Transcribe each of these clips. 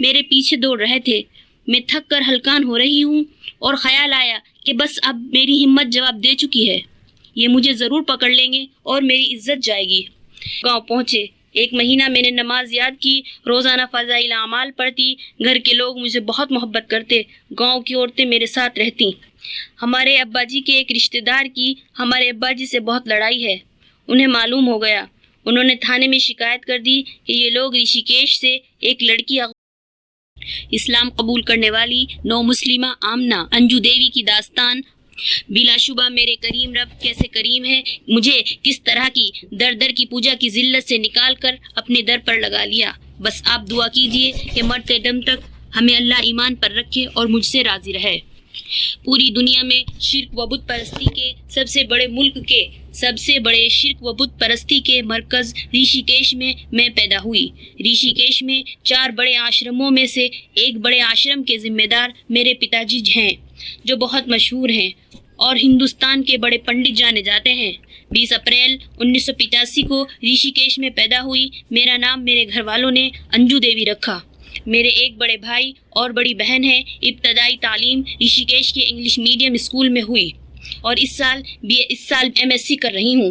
میرے پیچھے دوڑ رہے تھے۔ میں تھک کر ہلکان ہو رہی ہوں اور خیال آیا کہ بس اب میری ہمت جواب دے چکی ہے، یہ مجھے ضرور پکڑ لیں گے اور میری عزت جائے گی۔ گاؤں پہنچے۔ 1 مہینہ میں نے نماز یاد کی، روزانہ فضائل اعمال پڑھتی، گھر کے لوگ مجھے بہت محبت کرتے، گاؤں کی عورتیں میرے ساتھ رہتی۔ ہمارے ابا جی کے ایک رشتہ دار کی ہمارے ابا جی سے بہت لڑائی ہے، انہیں معلوم ہو گیا۔ انہوں نے تھانے میں شکایت کر دی کہ یہ لوگ رشی کیش سے ایک لڑکی اسلام قبول کرنے والی نو مسلمہ آمنہ انجو دیوی کی داستان۔ بلا شبہ میرے کریم رب کیسے کریم ہے، مجھے کس طرح کی در در کی پوجا کی ذلت سے نکال کر اپنے در پر لگا لیا۔ بس آپ دعا کیجئے کہ مرتے دم تک ہمیں اللہ ایمان پر رکھے اور مجھ سے راضی رہے۔ پوری دنیا میں شرک و بت پرستی کے سب سے بڑے ملک کے سب سے بڑے شرک و بت پرستی کے مرکز ریشی کیش میں پیدا ہوئی۔ ریشی کیش میں 4 بڑے آشرموں میں سے ایک بڑے آشرم کے ذمہ دار میرے پتا جی ہیں، جو بہت مشہور ہیں اور ہندوستان کے بڑے پنڈت جانے جاتے ہیں۔ 20 اپریل 1985 کو ریشی کیش میں پیدا ہوئی۔ میرا نام میرے گھر والوں نے انجو دیوی رکھا۔ میرے ایک بڑے بھائی اور بڑی بہن ہیں۔ ابتدائی تعلیم ریشی کیش کے انگلش میڈیم اسکول میں ہوئی اور اس سال MSc کر رہی ہوں۔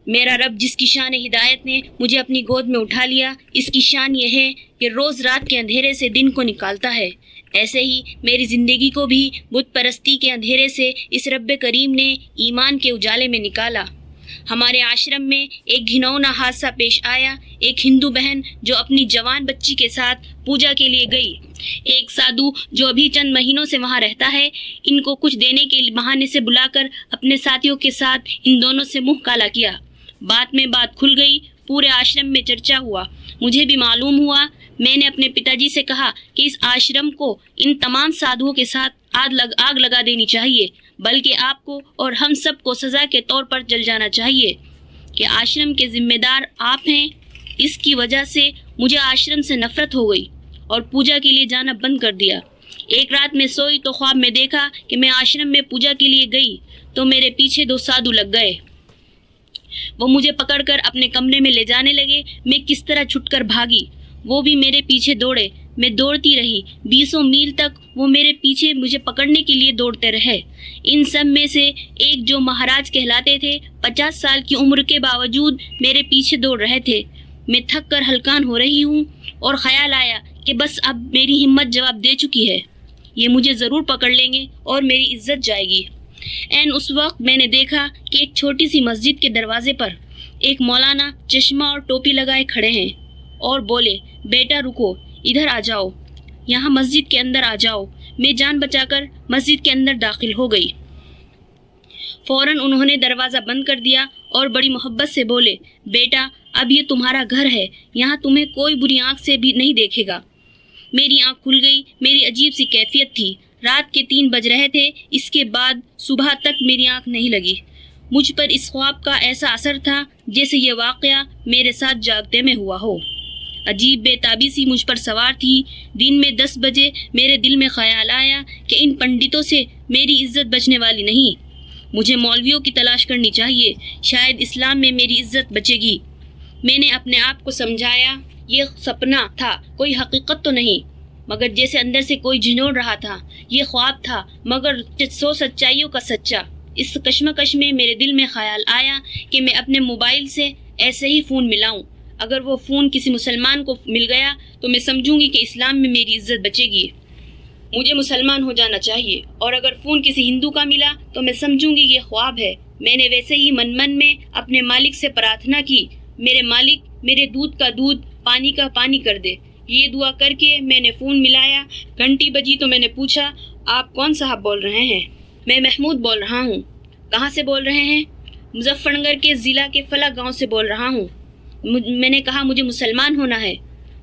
میرا رب جس کی شان ہدایت نے مجھے اپنی گود میں اٹھا لیا، اس کی شان یہ ہے کہ روز رات کے اندھیرے سے دن کو نکالتا ہے۔ ایسے ہی میری زندگی کو بھی بت پرستی کے اندھیرے سے اس رب کریم نے ایمان کے اجالے میں نکالا۔ ہمارے آشرم میں ایک گھناؤنا حادثہ پیش آیا۔ ایک ہندو بہن جو اپنی جوان بچی کے ساتھ پوجا کے لیے گئی، ایک سادھو جو ابھی چند مہینوں سے وہاں رہتا ہے، ان کو کچھ دینے کے بہانے سے بلا کر اپنے ساتھیوں کے ساتھ ان دونوں سے منہ کالا کیا۔ بات میں بات کھل گئی، پورے آشرم میں چرچا ہوا۔ مجھے بھی معلوم ہوا۔ میں نے اپنے پتا جی سے کہا کہ اس آشرم کو ان تمام سادھوؤں کے ساتھ آگ لگا دینی چاہیے، بلکہ آپ کو اور ہم سب کو سزا کے طور پر جل جانا چاہیے کہ آشرم کے ذمہ دار آپ ہیں۔ اس کی وجہ سے مجھے آشرم سے نفرت ہو گئی اور پوجا کے لیے جانا بند کر دیا۔ ایک رات میں سوئی تو خواب میں دیکھا کہ میں آشرم میں پوجا کے لیے گئی تو میرے پیچھے 2 سادھو لگ گئے۔ وہ مجھے پکڑ کر اپنے کمرے میں لے جانے لگے۔ میں کس طرح چھٹ کر بھاگی، وہ بھی میرے پیچھے دوڑے۔ میں دوڑتی رہی، 20 میل تک وہ میرے پیچھے مجھے پکڑنے کے لیے دوڑتے رہے۔ ان سب میں سے ایک جو مہاراج کہلاتے تھے، 50 سال کی عمر کے باوجود میرے پیچھے دوڑ رہے تھے۔ میں تھک کر ہلکان ہو رہی ہوں اور خیال آیا کہ بس اب میری ہمت جواب دے چکی ہے، یہ مجھے ضرور پکڑ لیں گے اور میری عزت جائے گی۔ اس وقت میں نے دیکھا کہ ایک چھوٹی سی مسجد کے دروازے پر ایک مولانا چشمہ اور ٹوپی لگائے کھڑے ہیں اور بولے، بیٹا رکو، ادھر آ جاؤ، یہاں مسجد کے اندر آ جاؤ۔ میں جان بچا کر مسجد کے اندر داخل ہو گئی۔ فوراً انہوں نے دروازہ بند کر دیا اور بڑی محبت سے بولے، بیٹا اب یہ تمہارا گھر ہے، یہاں تمہیں کوئی بری آنکھ سے بھی نہیں دیکھے گا۔ میری آنکھ کھل گئی۔ میری عجیب سی کیفیت تھی۔ رات کے 3 بج رہے تھے۔ اس کے بعد صبح تک میری آنکھ نہیں لگی۔ مجھ پر اس خواب کا ایسا اثر تھا جیسے یہ واقعہ میرے ساتھ جاگتے میں ہوا ہو۔ عجیب بے تابی سی مجھ پر سوار تھی۔ دن میں 10 بجے میرے دل میں خیال آیا کہ ان پنڈتوں سے میری عزت بچنے والی نہیں، مجھے مولویوں کی تلاش کرنی چاہیے، شاید اسلام میں میری عزت بچے گی۔ میں نے اپنے آپ کو سمجھایا یہ سپنا تھا، کوئی حقیقت تو نہیں، مگر جیسے اندر سے کوئی جھنجھوڑ رہا تھا۔ یہ خواب تھا مگر 100 سچائیوں کا سچا۔ اس کشمکش میں میرے دل میں خیال آیا کہ میں اپنے موبائل سے ایسے ہی فون ملاؤں۔ اگر وہ فون کسی مسلمان کو مل گیا تو میں سمجھوں گی کہ اسلام میں میری عزت بچے گی، مجھے مسلمان ہو جانا چاہیے، اور اگر فون کسی ہندو کا ملا تو میں سمجھوں گی یہ خواب ہے۔ میں نے ویسے ہی من میں اپنے مالک سے پرارتھنا کی، میرے مالک میرے دودھ کا دودھ، پانی کا پانی کر دے۔ یہ دعا کر کے میں نے فون ملایا۔ گھنٹی بجی تو میں نے پوچھا، آپ کون صاحب بول رہے ہیں؟ میں محمود بول رہا ہوں۔ کہاں سے بول رہے ہیں؟ مظفر نگر کے ضلع کے فلاں گاؤں سے بول رہا ہوں۔ میں نے کہا مجھے مسلمان ہونا ہے۔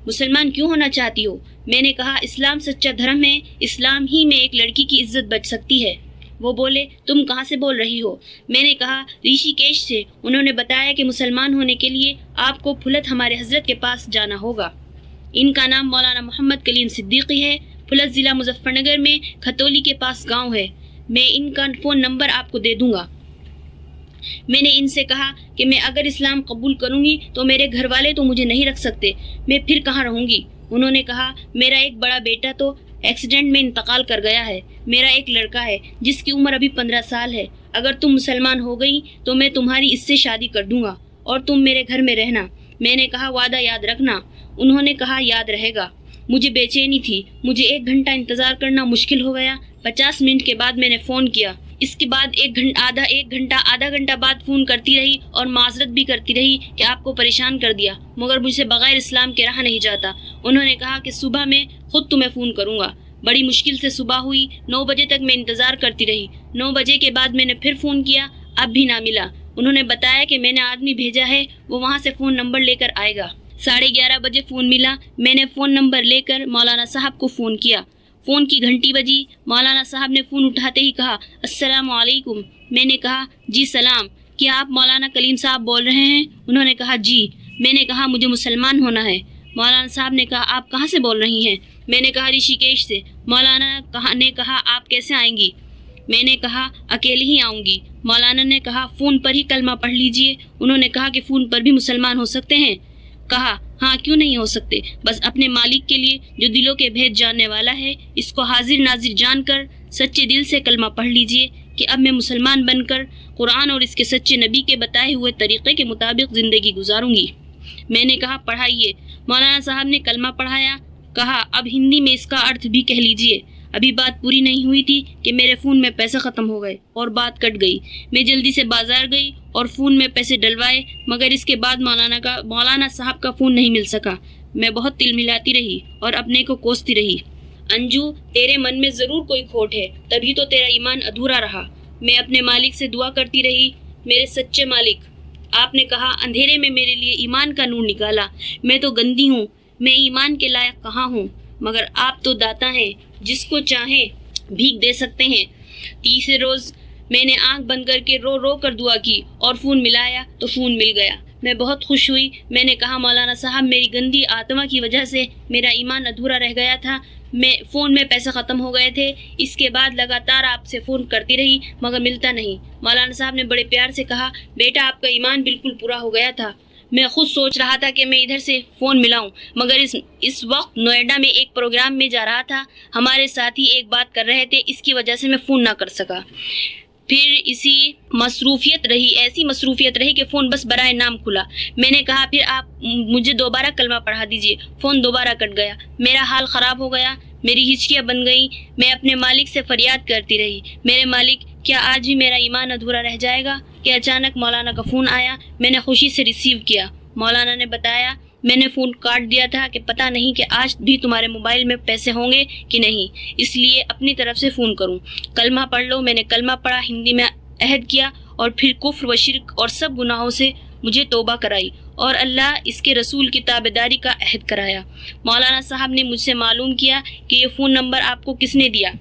مسلمان کیوں ہونا چاہتی ہو؟ میں نے کہا اسلام سچا دھرم ہے، اسلام ہی میں ایک لڑکی کی عزت بچ سکتی ہے۔ وہ بولے تم کہاں سے بول رہی ہو؟ میں نے کہا ریشی کیش سے۔ انہوں نے بتایا کہ مسلمان ہونے کے لیے آپ کو پھلت ہمارے حضرت کے پاس جانا ہوگا۔ ان کا نام مولانا محمد کلیم صدیقی ہے۔ پھلت ضلع مظفر نگر میں کھتولی کے پاس گاؤں ہے۔ میں ان کا فون نمبر آپ کو دے دوں گا۔ میں نے ان سے کہا کہ میں اگر اسلام قبول کروں گی تو میرے گھر والے تو مجھے نہیں رکھ سکتے، میں پھر کہاں رہوں گی؟ انہوں نے کہا میرا ایک بڑا بیٹا تو ایکسیڈنٹ میں انتقال کر گیا ہے، میرا ایک لڑکا ہے جس کی عمر ابھی 15 سال ہے، اگر تم مسلمان ہو گئی تو میں تمہاری اس سے شادی کر دوں گا اور تم میرے گھر میں رہنا۔ میں نے کہا وعدہ یاد رکھنا۔ انہوں نے کہا یاد رہے گا۔ مجھے بے چینی تھی، مجھے 1 گھنٹہ انتظار کرنا مشکل ہو گیا۔ 50 منٹ کے بعد میں نے فون کیا، اس کے بعد آدھا گھنٹہ بعد فون کرتی رہی اور معذرت بھی کرتی رہی کہ آپ کو پریشان کر دیا، مگر مجھ سے بغیر اسلام کے رہا نہیں جاتا۔ انہوں نے کہا کہ صبح میں خود تمہیں فون کروں گا۔ بڑی مشکل سے صبح ہوئی، 9 بجے تک میں انتظار کرتی رہی۔ 9 بجے کے بعد میں نے پھر فون کیا، اب بھی نہ ملا۔ انہوں نے بتایا کہ میں نے آدمی بھیجا ہے، وہ وہاں سے فون نمبر لے کر آئے گا۔ 11:30 بجے فون ملا، میں نے فون نمبر لے کر مولانا صاحب کو فون کیا۔ فون کی گھنٹی بجی، مولانا صاحب نے فون اٹھاتے ہی کہا السلام علیکم۔ میں نے کہا جی سلام، کیا آپ مولانا کلیم صاحب بول رہے ہیں؟ انہوں نے کہا جی۔ میں نے کہا مجھے مسلمان ہونا ہے۔ مولانا صاحب نے کہا آپ کہاں سے بول رہی ہیں؟ میں نے کہا رشی کیش سے۔ مولانا نے کہا آپ کیسے آئیں گی؟ میں نے کہا اکیلے ہی آؤں گی۔ مولانا نے کہا فون پر ہی کلمہ پڑھ لیجئے۔ انہوں نے کہا کہ فون پر بھی مسلمان ہو سکتے ہیں؟ کہا ہاں کیوں نہیں ہو سکتے، بس اپنے مالک کے لیے جو دلوں کے بھید جاننے والا ہے، اس کو حاضر ناظر جان کر سچے دل سے کلمہ پڑھ لیجئے کہ اب میں مسلمان بن کر قرآن اور اس کے سچے نبی کے بتائے ہوئے طریقے کے مطابق زندگی گزاروں گی۔ میں نے کہا پڑھائیے۔ مولانا صاحب نے کلمہ پڑھایا، کہا اب ہندی میں اس کا ارتھ بھی کہہ لیجئے۔ ابھی بات پوری نہیں ہوئی تھی کہ میرے فون میں پیسے ختم ہو گئے اور بات کٹ گئی۔ میں جلدی سے بازار گئی اور فون میں پیسے ڈلوائے، مگر اس کے بعد مولانا صاحب کا فون نہیں مل سکا۔ میں بہت تل ملاتی رہی اور اپنے کو کوستی رہی۔ انجو، تیرے من میں ضرور کوئی کھوٹ ہے، تبھی تو تیرا ایمان ادھورا رہا۔ میں اپنے مالک سے دعا کرتی رہی، میرے سچے مالک، آپ نے کہا اندھیرے میں میرے لیے ایمان کا نور نکالا۔ میں تو گندی ہوں، میں ایمان کے لائق کہاں ہوں، مگر آپ تو داتا ہیں، جس کو چاہیں بھیک دے سکتے ہیں۔ تیسرے روز میں نے آنکھ بند کر کے رو رو کر دعا کی اور فون ملایا تو فون مل گیا۔ میں بہت خوش ہوئی۔ میں نے کہا مولانا صاحب، میری گندی آتما کی وجہ سے میرا ایمان ادھورا رہ گیا تھا، فون میں پیسے ختم ہو گئے تھے، اس کے بعد لگاتار آپ سے فون کرتی رہی مگر ملتا نہیں۔ مولانا صاحب نے بڑے پیار سے کہا بیٹا آپ کا ایمان بالکل پورا ہو گیا تھا۔ میں خود سوچ رہا تھا کہ میں ادھر سے فون ملاؤں، مگر اس وقت نوئیڈا میں ایک پروگرام میں جا رہا تھا، ہمارے ساتھی ایک بات کر رہے تھے، اس کی وجہ سے میں فون نہ کر سکا۔ پھر ایسی مصروفیت رہی کہ فون بس برائے نام کھلا۔ میں نے کہا پھر آپ مجھے دوبارہ کلمہ پڑھا دیجئے۔ فون دوبارہ کٹ گیا۔ میرا حال خراب ہو گیا، میری ہچکیاں بن گئیں۔ میں اپنے مالک سے فریاد کرتی رہی، میرے مالک کیا آج بھی میرا ایمان ادھورا رہ جائے گا؟ کہ اچانک مولانا کا فون آیا، میں نے خوشی سے ریسیو کیا۔ مولانا نے بتایا میں نے فون کاٹ دیا تھا کہ پتہ نہیں کہ آج بھی تمہارے موبائل میں پیسے ہوں گے کہ نہیں، اس لیے اپنی طرف سے فون کروں۔ کلمہ پڑھ لو۔ میں نے کلمہ پڑھا، ہندی میں عہد کیا اور پھر کفر و شرک اور سب گناہوں سے مجھے توبہ کرائی اور اللہ اس کے رسول کی تابعداری کا عہد کرایا۔ مولانا صاحب نے مجھ سے معلوم کیا کہ یہ فون نمبر آپ کو کس نے دیا؟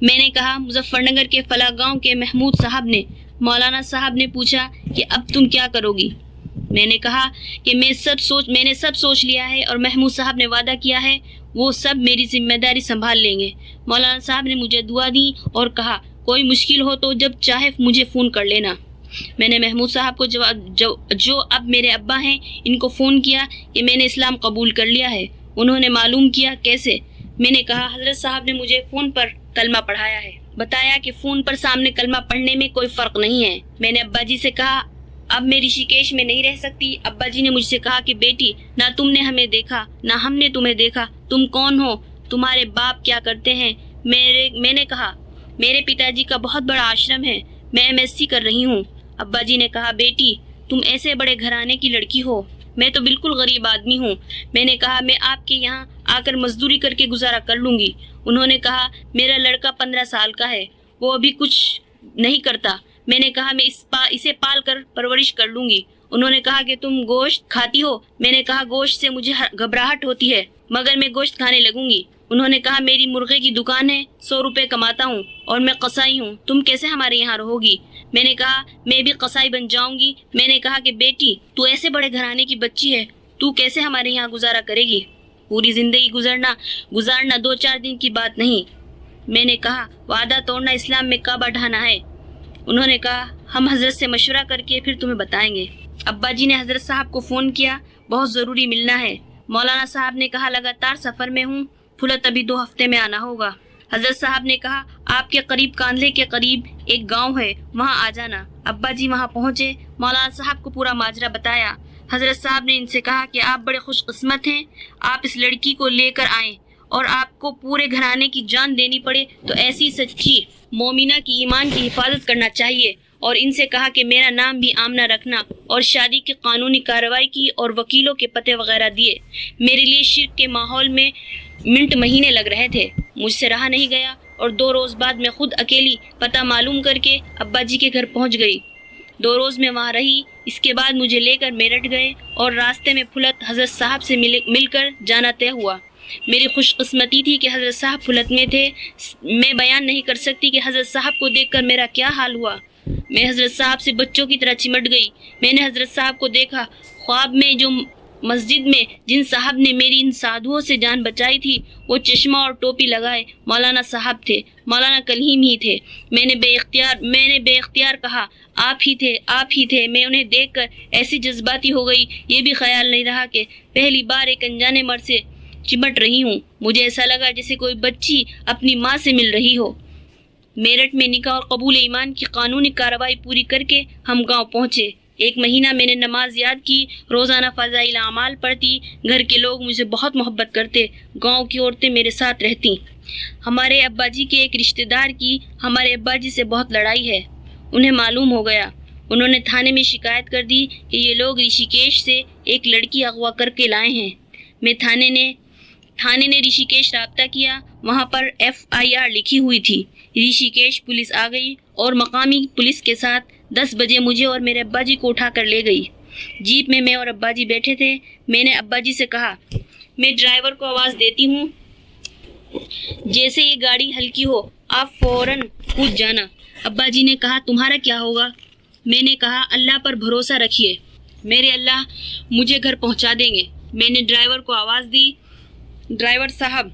میں نے کہا مظفر نگر کے فلاں گاؤں کے محمود صاحب نے۔ مولانا صاحب نے پوچھا کہ اب تم کیا کرو گی؟ میں نے کہا کہ میں نے سب سوچ لیا ہے اور محمود صاحب نے وعدہ کیا ہے وہ سب میری ذمہ داری سنبھال لیں گے۔ مولانا صاحب نے مجھے دعا دی اور کہا کوئی مشکل ہو تو جب چاہے مجھے فون کر لینا۔ میں نے محمود صاحب کو جو اب میرے ابا ہیں ان کو فون کیا کہ میں نے اسلام قبول کر لیا ہے۔ انہوں نے معلوم کیا کیسے؟ میں نے کہا حضرت صاحب نے مجھے فون پر کلمہ پڑھایا ہے، بتایا کہ فون پر سامنے کلمہ پڑھنے میں کوئی فرق نہیں ہے۔ میں نے ابا جی سے کہا اب میں رشی کیش میں نہیں رہ سکتی۔ ابا جی نے مجھ سے کہا کہ بیٹی نہ تم نے ہمیں دیکھا نہ ہم نے تمہیں دیکھا، تم کون ہو، تمہارے باپ کیا کرتے ہیں؟ میں نے کہا میرے پتا جی کا بہت بڑا آشرم ہے، میں MSc کر رہی ہوں۔ ابا جی نے کہا بیٹی تم ایسے بڑے گھرانے کی لڑکی ہو، میں تو بالکل غریب آدمی ہوں۔ میں نے کہا میں آپ کے یہاں آ کر مزدوری کر کے گزارا کر لوں گی۔ انہوں نے کہا میرا لڑکا 15 سال کا ہے، وہ ابھی کچھ نہیں کرتا۔ میں نے کہا میں اسے پال کر پرورش کر لوں گی۔ انہوں نے کہا کہ تم گوشت کھاتی ہو؟ میں نے کہا گوشت سے مجھے گھبراہٹ ہوتی ہے مگر میں گوشت کھانے لگوں گی۔ انہوں نے کہا میری مرغے کی دکان ہے، 100 روپے کماتا ہوں اور میں قصائی ہوں، تم کیسے ہمارے یہاں رہو گی؟ میں نے کہا میں بھی قصائی بن جاؤں گی۔ میں نے کہا کہ بیٹی تو ایسے بڑے گھرانے کی بچی ہے، تو کیسے ہمارے یہاں گزارا کرے گی؟ پوری زندگی گزارنا 2-4 دن کی بات نہیں۔ میں نے کہا وعدہ توڑنا اسلام میں کعبہ ڈھانا ہے۔ انہوں نے کہا ہم حضرت سے مشورہ کر کے پھر تمہیں بتائیں گے۔ ابا جی نے حضرت صاحب کو فون کیا، بہت ضروری ملنا ہے۔ مولانا صاحب نے کہا لگاتار سفر میں ہوں، پھلت ابھی 2 ہفتے میں آنا ہوگا۔ حضرت صاحب نے کہا آپ کے قریب کاندھلے کے قریب ایک گاؤں ہے، وہاں آ جانا۔ ابا جی وہاں پہنچے، مولانا صاحب کو پورا ماجرا بتایا۔ حضرت صاحب نے ان سے کہا کہ آپ بڑے خوش قسمت ہیں، آپ اس لڑکی کو لے کر آئیں اور آپ کو پورے گھرانے کی جان دینی پڑے تو ایسی سچی مومنہ کی ایمان کی حفاظت کرنا چاہیے، اور ان سے کہا کہ میرا نام بھی آمنہ رکھنا، اور شادی کی قانونی کارروائی کی اور وکیلوں کے پتے وغیرہ دیے۔ میرے لیے شرک کے ماحول میں منٹ مہینے لگ رہے تھے، مجھ سے رہا نہیں گیا، اور 2 روز بعد میں خود اکیلی پتہ معلوم کر کے ابا جی کے گھر پہنچ گئی۔ 2 روز میں وہاں رہی، اس کے بعد مجھے لے کر میرٹھ گئے اور راستے میں پھلت حضرت صاحب سے مل کر جانا طے ہوا۔ میری خوش قسمتی تھی کہ حضرت صاحب پھلت میں تھے۔ میں بیان نہیں کر سکتی کہ حضرت صاحب کو دیکھ کر میرا کیا حال ہوا۔ میں حضرت صاحب سے بچوں کی طرح چمٹ گئی۔ میں نے حضرت صاحب کو دیکھا خواب میں، جو مسجد میں جن صاحب نے میری ان سادھوؤں سے جان بچائی تھی، وہ چشمہ اور ٹوپی لگائے مولانا صاحب تھے، مولانا کلیم ہی تھے۔ میں نے بے اختیار کہا آپ ہی تھے۔ میں انہیں دیکھ کر ایسی جذباتی ہو گئی، یہ بھی خیال نہیں رہا کہ پہلی بار ایک انجانے مرد سے چمٹ رہی ہوں۔ مجھے ایسا لگا جیسے کوئی بچی اپنی ماں سے مل رہی ہو۔ میرٹھ میں نکاح اور قبول ایمان کی قانونی کارروائی پوری کر کے ہم گاؤں پہنچے۔ 1 مہینہ میں نے نماز یاد کی، روزانہ فضائل اعمال پڑھتی، گھر کے لوگ مجھے بہت محبت کرتے، گاؤں کی عورتیں میرے ساتھ رہتی۔ ہمارے ابا جی کے ایک رشتہ دار کی ہمارے ابا جی سے بہت لڑائی ہے، انہیں معلوم ہو گیا۔ انہوں نے تھانے میں شکایت کر دی کہ یہ لوگ رشی کیش سے ایک لڑکی اغوا کر کے لائے ہیں۔ تھانے نے رشی کیش رابطہ کیا، وہاں پر FIR لکھی ہوئی تھی۔ رشی کیش پولیس آ گئی اور مقامی پولیس کے ساتھ 10 بجے مجھے اور میرے ابا جی کو اٹھا کر لے گئی۔ جیپ میں اور ابا جی بیٹھے تھے۔ میں نے ابا جی سے کہا میں ڈرائیور کو آواز دیتی ہوں، جیسے یہ گاڑی ہلکی ہو آپ فوراً کود جانا۔ ابا جی نے کہا تمہارا کیا ہوگا؟ میں نے کہا اللہ پر بھروسہ رکھیے، میرے اللہ مجھے گھر پہنچا دیں گے۔ میں نے ڈرائیور کو آواز دی ڈرائیور صاحب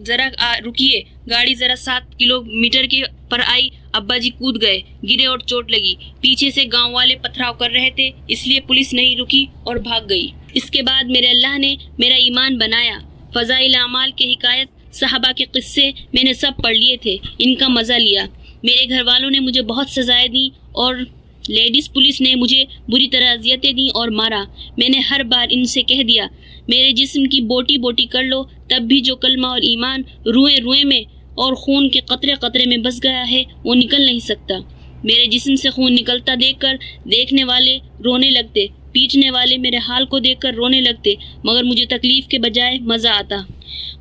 ذرا رکیے، گاڑی ذرا 7 کلومیٹر کے پر آئی۔ ابا جی کود گئے، گرے اور چوٹ لگی۔ پیچھے سے گاؤں والے پتھراؤ کر رہے تھے، اس لیے پولیس نہیں رکی اور بھاگ گئی۔ اس کے بعد میرے اللہ نے میرا ایمان بنایا۔ فضائل اعمال کے حکایت، صحابہ کے قصے میں نے سب پڑھ لیے تھے، ان کا مزہ لیا۔ میرے گھر والوں نے مجھے بہت سزائیں دیں اور لیڈیز پولیس نے مجھے بری طرح اذیتیں دیں اور مارا۔ میں نے ہر بار ان سے کہہ دیا میرے جسم کی بوٹی بوٹی کر لو، تب بھی جو کلمہ اور ایمان روئیں روئیں میں اور خون کے قطرے قطرے میں بس گیا ہے وہ نکل نہیں سکتا۔ میرے جسم سے خون نکلتا دیکھ کر دیکھنے والے رونے لگتے، پیٹنے والے میرے حال کو دیکھ کر رونے لگتے، مگر مجھے تکلیف کے بجائے مزہ آتا۔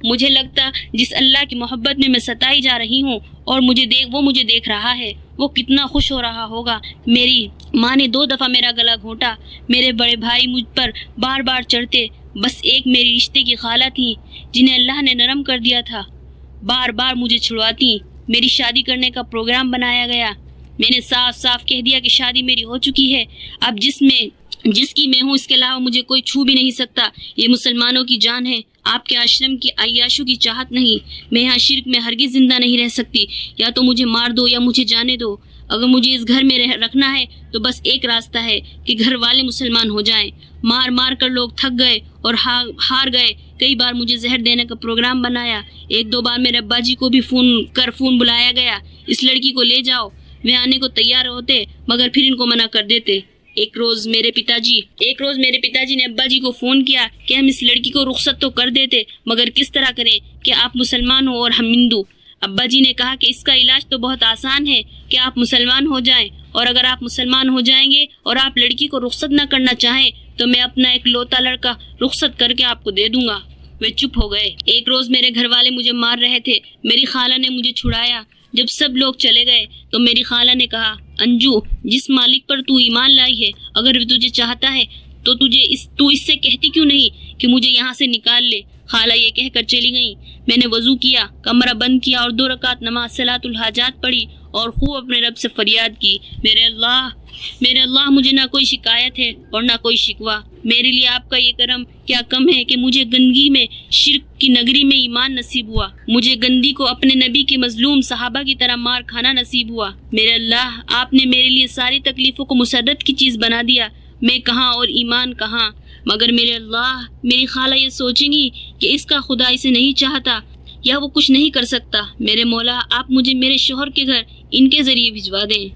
مجھے لگتا جس اللہ کی محبت میں ستائی جا رہی ہوں اور وہ مجھے دیکھ رہا ہے، وہ کتنا خوش ہو رہا ہوگا۔ میری ماں نے 2 دفعہ میرا گلا گھونٹا، میرے بڑے بھائی مجھ پر بار بار چڑھتے، بس ایک میری رشتے کی خالہ تھیں جنہیں اللہ نے نرم کر دیا تھا، بار بار مجھے چھڑواتی۔ میری شادی کرنے کا پروگرام بنایا گیا۔ میں نے صاف صاف کہہ دیا کہ شادی میری ہو چکی ہے، اب جس کی میں ہوں اس کے علاوہ مجھے کوئی چھو بھی نہیں سکتا۔ یہ مسلمانوں کی جان ہے، آپ کے آشرم کی عیاشوں کی چاہت نہیں۔ میں یہاں شرک میں ہرگز زندہ نہیں رہ سکتی، یا تو مجھے مار دو یا مجھے جانے دو۔ اگر مجھے اس گھر میں رکھنا ہے تو بس ایک راستہ ہے کہ گھر والے مسلمان ہو جائیں۔ مار مار کر لوگ تھک گئے اور ہار گئے۔ کئی بار مجھے زہر دینے کا پروگرام بنایا۔ 1-2 بار میرے ابا جی کو بھی فون بلایا گیا، اس لڑکی کو لے جاؤ۔ وہ آنے کو تیار ہوتے مگر پھر ان کو منع کر دیتے۔ ایک روز میرے پتا جی نے ابا جی کو فون کیا کہ ہم اس لڑکی کو رخصت تو کر دیتے مگر کس طرح کریں کہ آپ مسلمان ہو اور ہم ہندو۔ ابا جی نے کہا کہ اس کا علاج تو بہت آسان ہے کہ آپ مسلمان ہو جائیں، اور اگر آپ مسلمان ہو جائیں گے اور آپ لڑکی کو رخصت نہ کرنا چاہیں تو میں اپنا ایک لوتا لڑکا رخصت کر کے آپ کو دے دوں گا۔ وہ چپ ہو گئے۔ ایک روز میرے گھر والے مجھے مار رہے تھے، میری خالہ نے مجھے چھڑایا۔ جب سب لوگ چلے گئے تو میری خالہ نے کہا انجو، جس مالک پر تو ایمان لائی ہے اگر وہ تجھے چاہتا ہے تو تو اس سے کہتی کیوں نہیں کہ مجھے یہاں سے نکال لے۔ خالہ یہ کہہ کر چلی گئیں۔ میں نے وضو کیا، کمرہ بند کیا اور 2 رکعت نماز صلاۃ الحاجات پڑھی اور خوب اپنے رب سے فریاد کی، میرے اللہ مجھے نہ کوئی شکایت ہے اور نہ کوئی شکوہ۔ میرے لیے آپ کا یہ کرم کیا کم ہے کہ مجھے گندگی میں شرک کی نگری میں ایمان نصیب ہوا، مجھے گندی کو اپنے نبی کے مظلوم صحابہ کی طرح مار کھانا نصیب ہوا۔ میرے اللہ، آپ نے میرے لیے ساری تکلیفوں کو مسرت کی چیز بنا دیا۔ میں کہاں اور ایمان کہاں؟ مگر میرے اللہ، میری خالہ یہ سوچیں گی کہ اس کا خدا اسے نہیں چاہتا یا وہ کچھ نہیں کر سکتا۔ میرے مولا، آپ مجھے میرے شوہر کے گھر ان کے ذریعے بھجوا دیں۔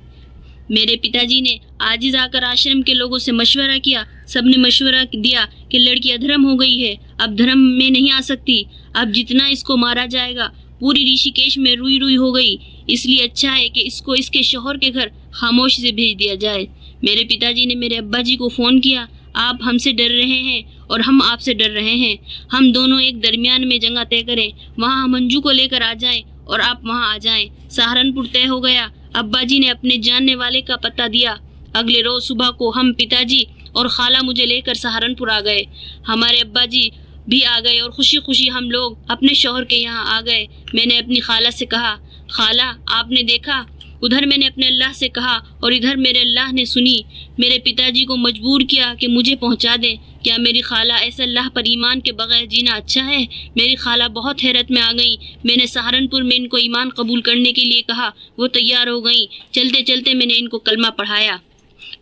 میرے پتا جی نے عاجز آ کر آشرم کے لوگوں سے مشورہ کیا۔ سب نے مشورہ دیا کہ لڑکی ادھرم ہو گئی ہے، اب دھرم میں نہیں آ سکتی، اب جتنا اس کو مارا جائے گا۔ پوری ریشی کیش میں روئی روئی ہو گئی، اس لیے اچھا ہے کہ اس کو اس کے شوہر کے گھر خاموشی سے بھیج دیا جائے۔ میرے پتا جی نے میرے ابا جی کو فون کیا، آپ ہم سے ڈر رہے ہیں اور ہم آپ سے ڈر رہے ہیں، ہم دونوں ایک درمیان میں جگہ طے کریں، وہاں ہم منجو کو لے کر آ جائیں اور آپ وہاں آ جائیں۔ سہارنپور طے ہو گیا۔ ابا جی نے اپنے جاننے والے کا پتہ دیا۔ اگلے روز صبح کو ہم پتا جی اور خالہ مجھے لے کر سہارنپور آ گئے۔ ہمارے ابا جی بھی آ گئے اور خوشی خوشی ہم لوگ اپنے شوہر کے یہاں آ گئے۔ میں نے اپنی خالہ سے کہا، خالہ آپ نے دیکھا؟ ادھر میں نے اپنے اللہ سے کہا اور ادھر میرے اللہ نے سنی۔ میرے پتا جی کو مجبور کیا کہ مجھے پہنچا دیں۔ کیا میری خالہ ایسا اللہ پر ایمان کے بغیر جینا اچھا ہے؟ میری خالہ بہت حیرت میں آ گئیں۔ میں نے سہارنپور میں ان کو ایمان قبول کرنے کے لیے کہا، وہ تیار ہو گئیں۔ چلتے چلتے میں نے ان کو کلمہ پڑھایا۔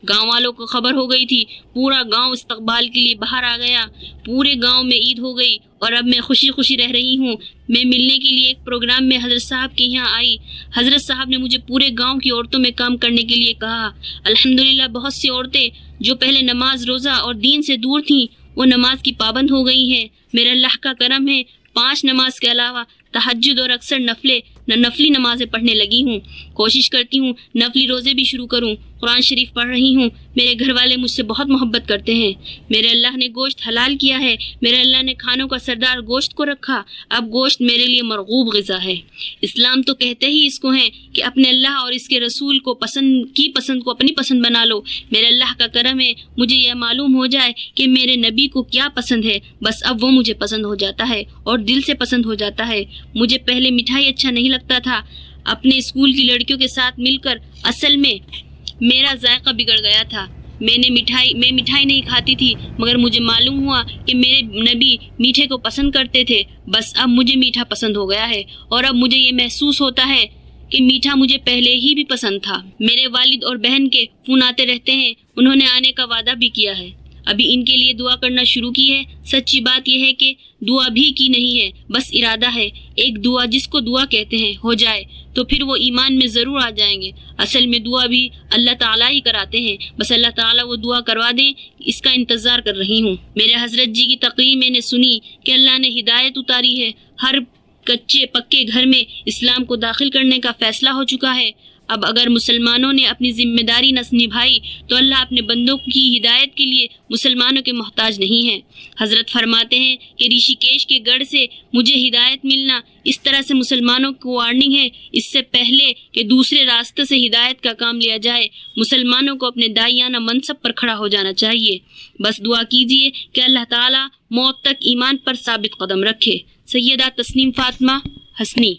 گاؤں والوں کو خبر ہو گئی تھی، پورا گاؤں استقبال کے لیے باہر آ گیا۔ پورے گاؤں میں عید ہو گئی اور اب میں خوشی خوشی رہ رہی ہوں۔ میں ملنے کے لیے ایک پروگرام میں حضرت صاحب کے یہاں آئی۔ حضرت صاحب نے مجھے پورے گاؤں کی عورتوں میں کام کرنے کے لیے کہا۔ الحمدللہ بہت سی عورتیں جو پہلے نماز روزہ اور دین سے دور تھیں، وہ نماز کی پابند ہو گئی ہیں۔ میرے اللہ کا کرم ہے، 5 نماز کے علاوہ تہجد اور اکثر نفلی نمازیں پڑھنے لگی ہوں۔ کوشش کرتی ہوں نفلی روزے بھی شروع کروں۔ قرآن شریف پڑھ رہی ہوں۔ میرے گھر والے مجھ سے بہت محبت کرتے ہیں۔ میرے اللہ نے گوشت حلال کیا ہے۔ میرے اللہ نے کھانوں کا سردار گوشت کو رکھا۔ اب گوشت میرے لیے مرغوب غذا ہے۔ اسلام تو کہتے ہی اس کو ہے کہ اپنے اللہ اور اس کے رسول کو پسند کو اپنی پسند بنا لو۔ میرے اللہ کا کرم ہے، مجھے یہ معلوم ہو جائے کہ میرے نبی کو کیا پسند ہے، بس اب وہ مجھے پسند ہو جاتا ہے اور دل سے پسند ہو جاتا ہے۔ مجھے پہلے مٹھائی اچھا نہیں لگتا تھا۔ اپنے اسکول کی لڑکیوں کے ساتھ مل کر اصل میں میرا ذائقہ بگڑ گیا تھا۔ میں مٹھائی نہیں کھاتی تھی، مگر مجھے معلوم ہوا کہ میرے نبی میٹھے کو پسند کرتے تھے۔ بس اب مجھے میٹھا پسند ہو گیا ہے اور اب مجھے یہ محسوس ہوتا ہے کہ میٹھا مجھے پہلے ہی بھی پسند تھا۔ میرے والد اور بہن کے فون آتے رہتے ہیں، انہوں نے آنے کا وعدہ بھی کیا ہے۔ ابھی ان کے لیے دعا کرنا شروع کی ہے۔ سچی بات یہ ہے کہ دعا بھی کی نہیں ہے، بس ارادہ ہے۔ ایک دعا جس کو دعا کہتے ہیں ہو جائے تو پھر وہ ایمان میں ضرور آ جائیں گے۔ اصل میں دعا بھی اللہ تعالیٰ ہی کراتے ہیں، بس اللہ تعالیٰ وہ دعا کروا دیں، اس کا انتظار کر رہی ہوں۔ میرے حضرت جی کی تقریر میں نے سنی کہ اللہ نے ہدایت اتاری ہے، ہر کچے پکے گھر میں اسلام کو داخل کرنے کا فیصلہ ہو چکا ہے۔ اب اگر مسلمانوں نے اپنی ذمہ داری نہ نبھائی تو اللہ اپنے بندوں کی ہدایت کے لیے مسلمانوں کے محتاج نہیں ہے۔ حضرت فرماتے ہیں کہ ریشی کیش کے گڑھ سے مجھے ہدایت ملنا اس طرح سے مسلمانوں کو وارننگ ہے، اس سے پہلے کہ دوسرے راستے سے ہدایت کا کام لیا جائے، مسلمانوں کو اپنے داعیانہ منصب پر کھڑا ہو جانا چاہیے۔ بس دعا کیجیے کہ اللہ تعالیٰ موت تک ایمان پر ثابت قدم رکھے۔ سیدہ تسنیم فاطمہ حسنی۔